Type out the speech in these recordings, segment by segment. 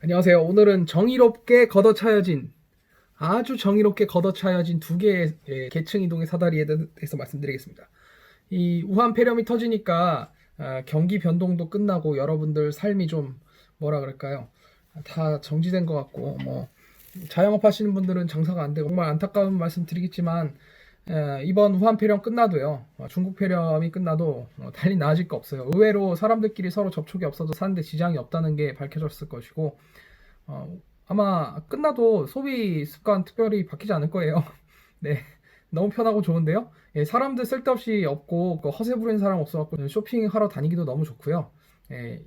안녕하세요. 오늘은 정의롭게 걷어차여진 아주 정의롭게 걷어차여진 두 개의 계층 이동의 사다리에 대해서 말씀드리겠습니다. 이 우한 폐렴이 터지니까 경기 변동도 끝나고 여러분들 삶이 좀 뭐라 그럴까요? 다 정지된 것 같고 뭐 자영업 하시는 분들은 장사가 안 되고 정말 안타까운 말씀 드리겠지만 이번 우한 폐렴 끝나도요. 중국 폐렴이 끝나도 달리 나아질 거 없어요. 의외로 사람들끼리 서로 접촉이 없어도 사는데 지장이 없다는 게 밝혀졌을 것이고 아마 끝나도 소비 습관 특별히 바뀌지 않을 거예요. 네, 너무 편하고 좋은데요. 예, 사람들 쓸데없이 없고 허세 부리는 사람 없어갖고 쇼핑하러 다니기도 너무 좋고요. 예,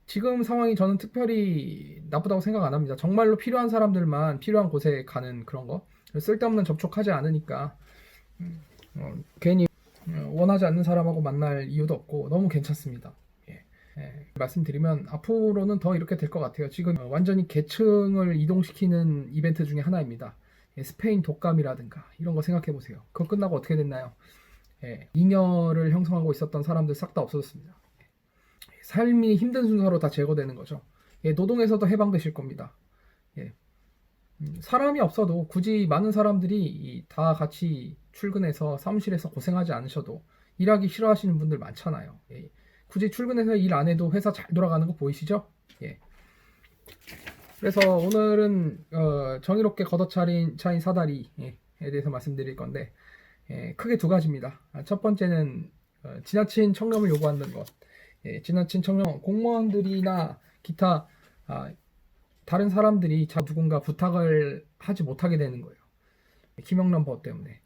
지금 상황이 저는 특별히 나쁘다고 생각 안 합니다. 정말로 필요한 사람들만 필요한 곳에 가는 그런 거. 쓸데없는 접촉하지 않으니까 괜히 원하지 않는 사람하고 만날 이유도 없고 너무 괜찮습니다. 말씀드리면 앞으로는 더 이렇게 될 것 같아요. 지금 완전히 계층을 이동시키는 이벤트 중에 하나입니다. 스페인 독감이라든가 이런 거 생각해 보세요. 그거 끝나고 어떻게 됐나요? 잉여를 형성하고 있었던 사람들 싹 다 없어졌습니다. 삶이 힘든 순서로 다 제거되는 거죠. 노동에서도 해방되실 겁니다. 사람이 없어도 굳이 많은 사람들이 다 같이 출근해서 사무실에서 고생하지 않으셔도 일하기 싫어하시는 분들 많잖아요. 굳이 출근해서 일 안 해도 회사 잘 돌아가는 거 보이시죠? 그래서 오늘은 정의롭게 걷어차인 사다리에 대해서 말씀드릴 건데 크게 두 가지입니다. 첫 번째는 지나친 청렴을 요구하는 것. 지나친 청렴, 공무원들이나 기타 다른 사람들이 누군가 부탁을 하지 못하게 되는 거예요. 김영란 법 때문에.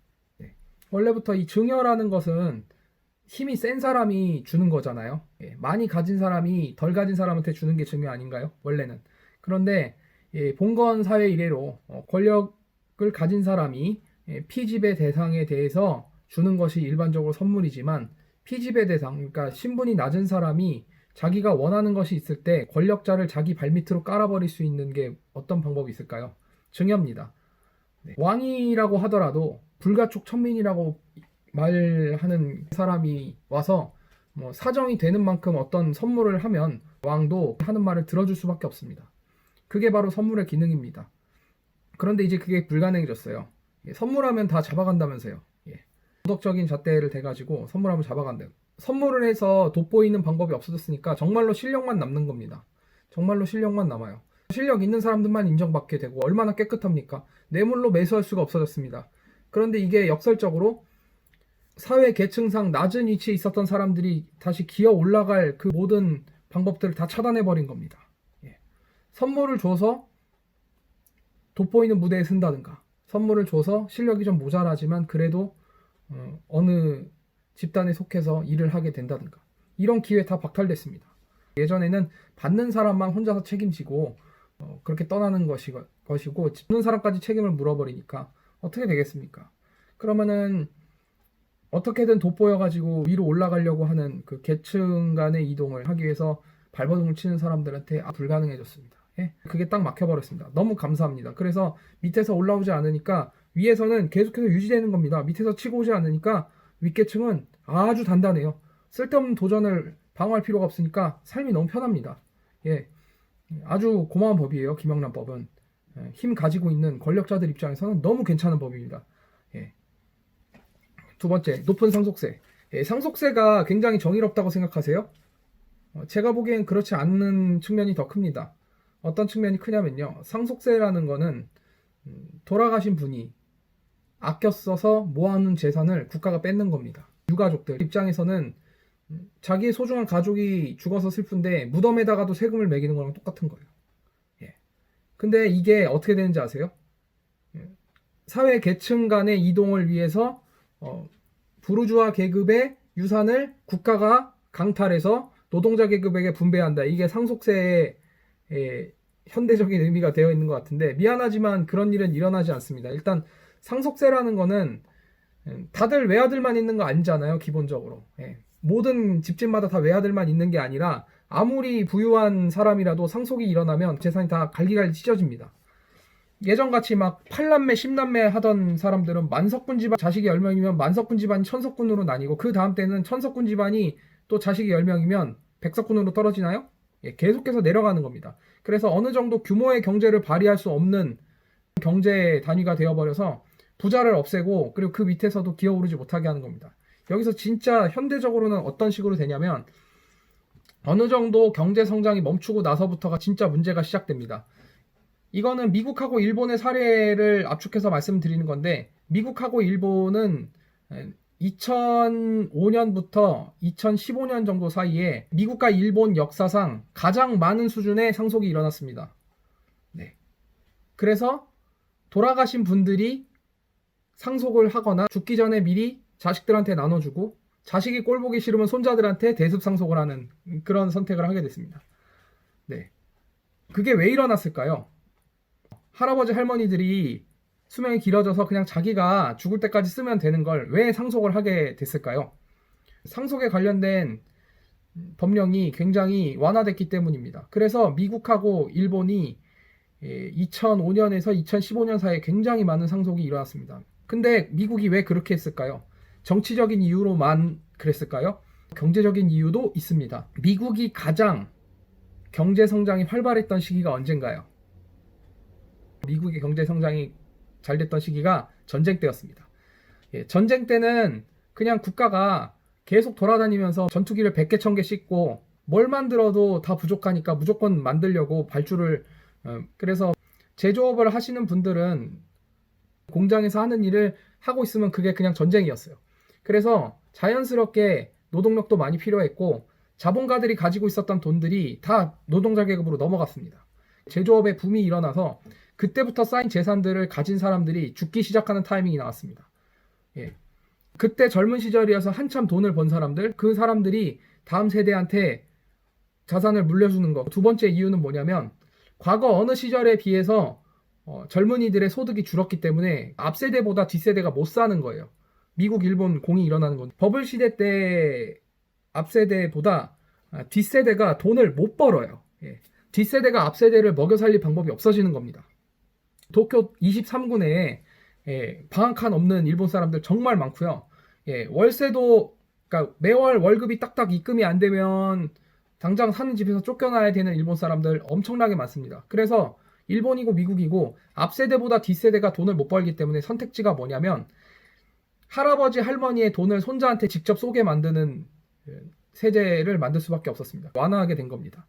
원래부터 이 증여라는 것은 힘이 센 사람이 주는 거잖아요. 많이 가진 사람이 덜 가진 사람한테 주는 게 증여 아닌가요? 원래는. 그런데 봉건 사회 이래로 권력을 가진 사람이 피지배 대상에 대해서 주는 것이 일반적으로 선물이지만 피지배 대상, 그러니까 신분이 낮은 사람이 자기가 원하는 것이 있을 때 권력자를 자기 발밑으로 깔아버릴 수 있는 게 어떤 방법이 있을까요? 증여입니다. 왕이라고 하더라도 불가촉 천민이라고 말하는 사람이 와서 사정이 되는 만큼 어떤 선물을 하면 왕도 하는 말을 들어줄 수밖에 없습니다. 그게 바로 선물의 기능입니다. 그런데 이제 그게 불가능해졌어요. 선물하면 다 잡아간다면서요. 도덕적인 잣대를 대가지고 선물하면 잡아간대요. 선물을 해서 돋보이는 방법이 없어졌으니까 정말로 실력만 남는 겁니다. 정말로 실력만 남아요. 실력 있는 사람들만 인정받게 되고 얼마나 깨끗합니까? 뇌물로 매수할 수가 없어졌습니다. 그런데 이게 역설적으로 사회 계층상 낮은 위치에 있었던 사람들이 다시 기어 올라갈 그 모든 방법들을 다 차단해버린 겁니다. 선물을 줘서 돋보이는 무대에 쓴다든가 선물을 줘서 실력이 좀 모자라지만 그래도 어느 집단에 속해서 일을 하게 된다든가 이런 기회 다 박탈됐습니다. 예전에는 받는 사람만 혼자서 책임지고 그렇게 떠나는 것이고 주는 사람까지 책임을 물어버리니까 어떻게 되겠습니까? 그러면은 어떻게든 돋보여가지고 위로 올라가려고 하는 그 계층 간의 이동을 하기 위해서 발버둥을 치는 사람들한테 불가능해졌습니다. 그게 딱 막혀버렸습니다. 너무 감사합니다. 그래서 밑에서 올라오지 않으니까 위에서는 계속해서 유지되는 겁니다. 밑에서 치고 오지 않으니까 윗계층은 아주 단단해요. 쓸데없는 도전을 방어할 필요가 없으니까 삶이 너무 편합니다. 아주 고마운 법이에요. 김영란법은. 힘 가지고 있는 권력자들 입장에서는 너무 괜찮은 법입니다. 두 번째, 높은 상속세. 상속세가 굉장히 정의롭다고 생각하세요? 제가 보기엔 그렇지 않는 측면이 더 큽니다. 어떤 측면이 크냐면요. 상속세라는 거는 돌아가신 분이 아껴 써서 모아놓은 재산을 국가가 뺏는 겁니다. 유가족들 입장에서는 자기의 소중한 가족이 죽어서 슬픈데 무덤에다가도 세금을 매기는 거랑 똑같은 거예요. 근데 이게 어떻게 되는지 아세요? 사회 계층 간의 이동을 위해서 부르주아 계급의 유산을 국가가 강탈해서 노동자 계급에게 분배한다. 이게 상속세의 현대적인 의미가 되어 있는 것 같은데 미안하지만 그런 일은 일어나지 않습니다. 일단 상속세라는 거는 다들 외아들만 있는 거 아니잖아요. 기본적으로. 모든 집집마다 다 외아들만 있는 게 아니라 아무리 부유한 사람이라도 상속이 일어나면 재산이 다 갈기갈기 찢어집니다. 예전같이 막 8남매 10남매 하던 사람들은 만석군 집안 자식이 10명이면 만석군 집안이 천석군으로 나뉘고 그 다음 때는 천석군 집안이 또 자식이 10명이면 백석군으로 떨어지나요? 계속해서 내려가는 겁니다. 그래서 어느 정도 규모의 경제를 발휘할 수 없는 경제 단위가 되어버려서 부자를 없애고 그리고 그 밑에서도 기어오르지 못하게 하는 겁니다. 여기서 진짜 현대적으로는 어떤 식으로 되냐면 어느 정도 경제 성장이 멈추고 나서부터가 진짜 문제가 시작됩니다. 이거는 미국하고 일본의 사례를 압축해서 말씀드리는 건데 미국하고 일본은 2005년부터 2015년 정도 사이에 미국과 일본 역사상 가장 많은 수준의 상속이 일어났습니다. 네. 그래서 돌아가신 분들이 상속을 하거나 죽기 전에 미리 자식들한테 나눠주고 자식이 꼴 보기 싫으면 손자들한테 대습 상속을 하는 그런 선택을 하게 됐습니다. 네. 그게 왜 일어났을까요? 할아버지 할머니들이 수명이 길어져서 그냥 자기가 죽을 때까지 쓰면 되는 걸 왜 상속을 하게 됐을까요? 상속에 관련된 법령이 굉장히 완화됐기 때문입니다. 그래서 미국하고 일본이 2005년에서 2015년 사이에 굉장히 많은 상속이 일어났습니다. 근데 미국이 왜 그렇게 했을까요? 정치적인 이유로만 그랬을까요? 경제적인 이유도 있습니다. 미국이 가장 경제 성장이 활발했던 시기가 언젠가요? 미국의 경제 성장이 잘 됐던 시기가 전쟁 때였습니다. 전쟁 때는 그냥 국가가 계속 돌아다니면서 전투기를 100개 1000개 싣고 뭘 만들어도 다 부족하니까 무조건 만들려고 발주를 그래서 제조업을 하시는 분들은 공장에서 하는 일을 하고 있으면 그게 그냥 전쟁이었어요. 그래서 자연스럽게 노동력도 많이 필요했고 자본가들이 가지고 있었던 돈들이 다 노동자 계급으로 넘어갔습니다. 제조업의 붐이 일어나서 그때부터 쌓인 재산들을 가진 사람들이 죽기 시작하는 타이밍이 나왔습니다. 그때 젊은 시절이어서 한참 돈을 번 사람들, 그 사람들이 다음 세대한테 자산을 물려주는 거. 두 번째 이유는 뭐냐면 과거 어느 시절에 비해서 젊은이들의 소득이 줄었기 때문에 앞세대보다 뒷세대가 못 사는 거예요. 미국, 일본 공이 일어나는 건 버블 시대 때 앞세대보다 뒷세대가 돈을 못 벌어요. 뒷세대가 앞세대를 먹여 살릴 방법이 없어지는 겁니다. 도쿄 23구 내에 방 한 칸 없는 일본 사람들 정말 많고요. 월세도 그러니까 매월 월급이 딱딱 입금이 안 되면 당장 사는 집에서 쫓겨나야 되는 일본 사람들 엄청나게 많습니다. 그래서 일본이고 미국이고 앞세대보다 뒷세대가 돈을 못 벌기 때문에 선택지가 뭐냐면 할아버지 할머니의 돈을 손자한테 직접 쏘게 만드는 세제를 만들 수밖에 없었습니다. 완화하게 된 겁니다.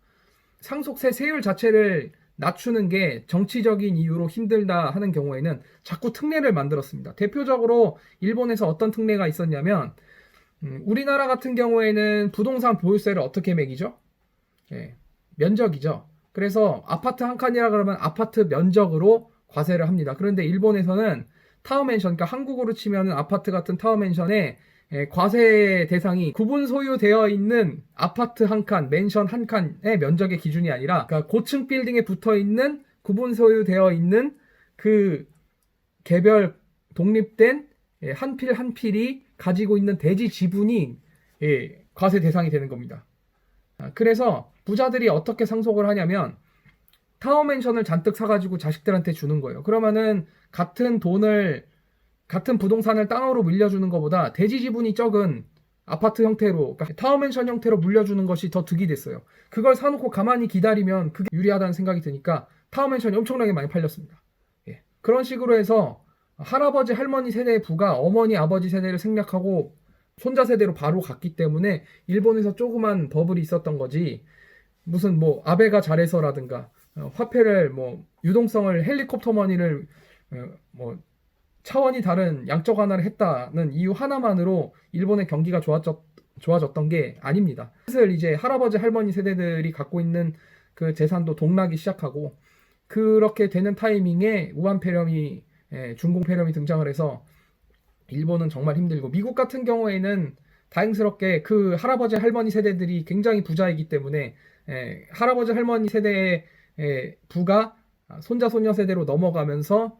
상속세 세율 자체를 낮추는 게 정치적인 이유로 힘들다 하는 경우에는 자꾸 특례를 만들었습니다. 대표적으로 일본에서 어떤 특례가 있었냐면 우리나라 같은 경우에는 부동산 보유세를 어떻게 매기죠? 면적이죠. 그래서 아파트 한 칸이라 그러면 아파트 면적으로 과세를 합니다. 그런데 일본에서는 타워맨션, 그러니까 한국으로 치면 아파트 같은 타워맨션에 과세 대상이 구분 소유되어 있는 아파트 한 칸, 맨션 한 칸의 면적의 기준이 아니라 그러니까 고층 빌딩에 붙어 있는 구분 소유되어 있는 그 개별 독립된 한 필 한 필이 가지고 있는 대지 지분이 과세 대상이 되는 겁니다. 그래서 부자들이 어떻게 상속을 하냐면 타워맨션을 잔뜩 사가지고 자식들한테 주는 거예요. 그러면은 같은 부동산을 땅으로 물려주는 것보다 대지 지분이 적은 아파트 형태로, 그러니까 타워맨션 형태로 물려주는 것이 더 득이 됐어요. 그걸 사놓고 가만히 기다리면 그게 유리하다는 생각이 드니까 타워맨션이 엄청나게 많이 팔렸습니다. 그런 식으로 해서 할아버지 할머니 세대의 부가 어머니 아버지 세대를 생략하고 손자 세대로 바로 갔기 때문에 일본에서 조그만 버블이 있었던 거지 무슨 뭐 아베가 잘해서라든가 화폐를 뭐 유동성을 헬리콥터 머니를 뭐 차원이 다른 양적 완화를 했다는 이유 하나만으로 일본의 경기가 좋아졌던 게 아닙니다. 슬슬 이제 할아버지 할머니 세대들이 갖고 있는 그 재산도 동락이 시작하고 그렇게 되는 타이밍에 우한 폐렴이 중공 폐렴이 등장을 해서 일본은 정말 힘들고 미국 같은 경우에는 다행스럽게 그 할아버지 할머니 세대들이 굉장히 부자이기 때문에 할아버지 할머니 세대의 부가 손자 손녀 세대로 넘어가면서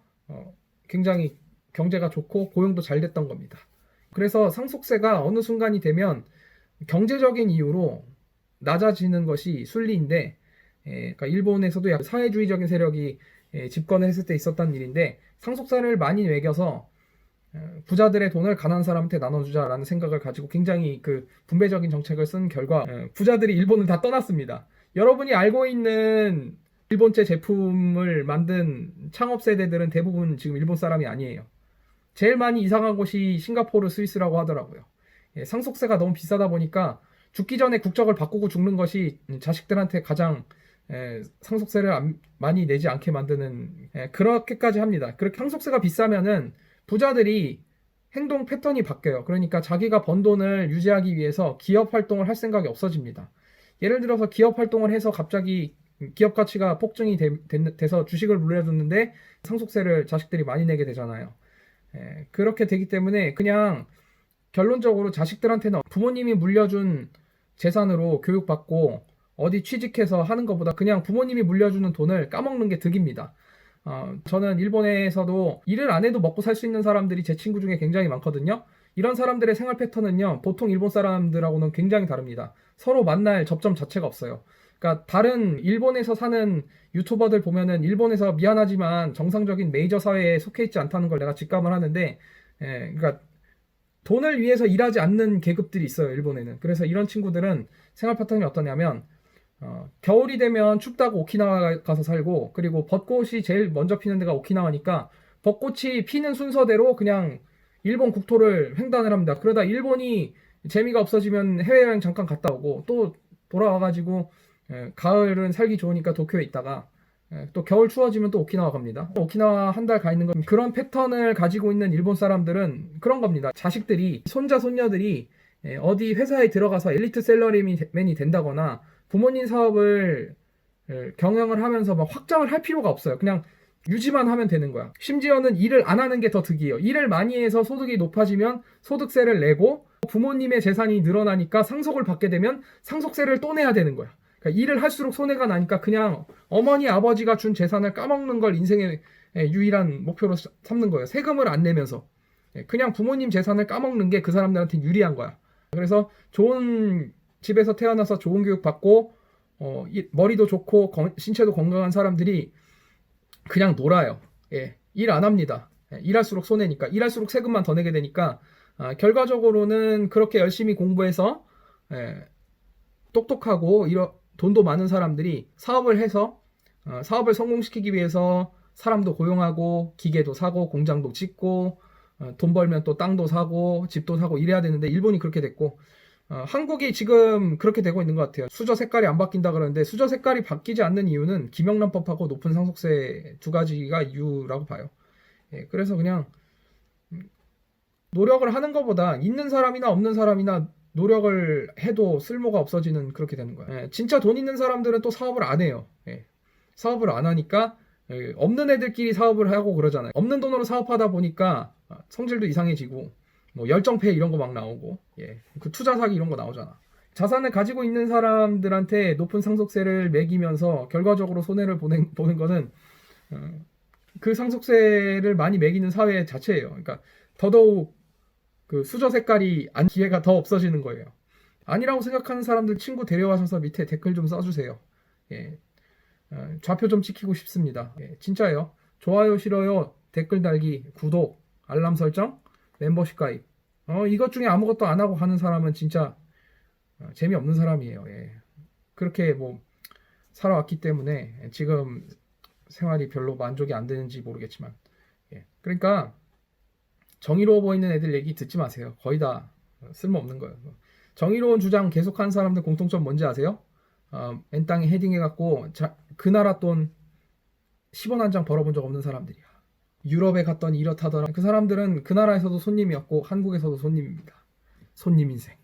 굉장히 경제가 좋고 고용도 잘 됐던 겁니다. 그래서 상속세가 어느 순간이 되면 경제적인 이유로 낮아지는 것이 순리인데 그러니까 일본에서도 사회주의적인 세력이 집권을 했을 때 있었던 일인데 상속세를 많이 매겨서 부자들의 돈을 가난한 사람한테 나눠주자라는 생각을 가지고 굉장히 그 분배적인 정책을 쓴 결과 부자들이 일본을 다 떠났습니다. 여러분이 알고 있는 일본제 제품을 만든 창업 세대들은 대부분 지금 일본 사람이 아니에요. 제일 많이 이상한 곳이 싱가포르, 스위스라고 하더라고요. 예, 상속세가 너무 비싸다 보니까 죽기 전에 국적을 바꾸고 죽는 것이 자식들한테 가장 상속세를 많이 내지 않게 만드는 그렇게까지 합니다. 그렇게 상속세가 비싸면은 부자들이 행동 패턴이 바뀌어요. 그러니까 자기가 번 돈을 유지하기 위해서 기업 활동을 할 생각이 없어집니다. 예를 들어서 기업 활동을 해서 갑자기 기업 가치가 폭증이 돼서 주식을 물려줬는데 상속세를 자식들이 많이 내게 되잖아요. 그렇게 되기 때문에 그냥 결론적으로 자식들한테는 부모님이 물려준 재산으로 교육받고 어디 취직해서 하는 것보다 그냥 부모님이 물려주는 돈을 까먹는 게 득입니다. 저는 일본에서도 일을 안 해도 먹고 살 수 있는 사람들이 제 친구 중에 굉장히 많거든요. 이런 사람들의 생활 패턴은요, 보통 일본 사람들하고는 굉장히 다릅니다. 서로 만날 접점 자체가 없어요. 그러니까 다른 일본에서 사는 유튜버들 보면은 일본에서 미안하지만 정상적인 메이저 사회에 속해 있지 않다는 걸 내가 직감을 하는데, 그러니까 돈을 위해서 일하지 않는 계급들이 있어요, 일본에는. 그래서 이런 친구들은 생활 패턴이 어떠냐면, 겨울이 되면 춥다고 오키나와 가서 살고, 그리고 벚꽃이 제일 먼저 피는 데가 오키나와니까 벚꽃이 피는 순서대로 그냥 일본 국토를 횡단을 합니다. 그러다 일본이 재미가 없어지면 해외여행 잠깐 갔다 오고 또 돌아와가지고 가을은 살기 좋으니까 도쿄에 있다가 또 겨울 추워지면 또 오키나와 갑니다. 오키나와 한 달 가 있는 건 그런 패턴을 가지고 있는 일본 사람들은 그런 겁니다. 자식들이 손자 손녀들이 어디 회사에 들어가서 엘리트 셀러리맨이 된다거나 부모님 사업을 경영을 하면서 막 확장을 할 필요가 없어요. 그냥 유지만 하면 되는 거야. 심지어는 일을 안 하는 게 더 득이에요. 일을 많이 해서 소득이 높아지면 소득세를 내고 부모님의 재산이 늘어나니까 상속을 받게 되면 상속세를 또 내야 되는 거야. 그러니까 일을 할수록 손해가 나니까 그냥 어머니 아버지가 준 재산을 까먹는 걸 인생의 유일한 목표로 삼는 거예요. 세금을 안 내면서 그냥 부모님 재산을 까먹는 게 그 사람들한테 유리한 거야. 그래서 좋은 집에서 태어나서 좋은 교육 받고 머리도 좋고 신체도 건강한 사람들이 그냥 놀아요. 일 안 합니다. 일할수록 손해니까. 일할수록 세금만 더 내게 되니까 결과적으로는 그렇게 열심히 공부해서 똑똑하고 돈도 많은 사람들이 사업을 해서 사업을 성공시키기 위해서 사람도 고용하고 기계도 사고 공장도 짓고 돈 벌면 또 땅도 사고 집도 사고 이래야 되는데 일본이 그렇게 됐고 한국이 지금 그렇게 되고 있는 것 같아요. 수저 색깔이 안 바뀐다 그러는데 수저 색깔이 바뀌지 않는 이유는 김영란법하고 높은 상속세 두 가지가 이유라고 봐요. 그래서 그냥 노력을 하는 것보다 있는 사람이나 없는 사람이나 노력을 해도 쓸모가 없어지는 그렇게 되는 거예요. 진짜 돈 있는 사람들은 또 사업을 안 해요. 사업을 안 하니까 없는 애들끼리 사업을 하고 그러잖아요. 없는 돈으로 사업하다 보니까 성질도 이상해지고 뭐 열정페 이런 거 막 나오고 그 투자 사기 이런 거 나오잖아. 자산을 가지고 있는 사람들한테 높은 상속세를 매기면서 결과적으로 손해를 보는 거는 그 상속세를 많이 매기는 사회 자체예요. 그러니까 더더욱 그 수저 색깔이 안 기회가 더 없어지는 거예요. 아니라고 생각하는 사람들 친구 데려와셔서 밑에 댓글 좀 써주세요. 좌표 좀 찍히고 싶습니다. 진짜예요. 좋아요, 싫어요, 댓글 달기, 구독, 알람 설정, 멤버십 가입. 이것 중에 아무것도 안 하고 가는 사람은 진짜 재미없는 사람이에요. 그렇게 뭐 살아왔기 때문에 지금 생활이 별로 만족이 안 되는지 모르겠지만 그러니까 정의로워 보이는 애들 얘기 듣지 마세요. 거의 다 쓸모없는 거예요. 정의로운 주장 계속하는 사람들 공통점 뭔지 아세요? 맨땅에 헤딩해갖고 그 나라 돈 10원 한 장 벌어본 적 없는 사람들이야. 유럽에 갔더니 이렇다더라. 그 사람들은 그 나라에서도 손님이었고 한국에서도 손님입니다. 손님 인생.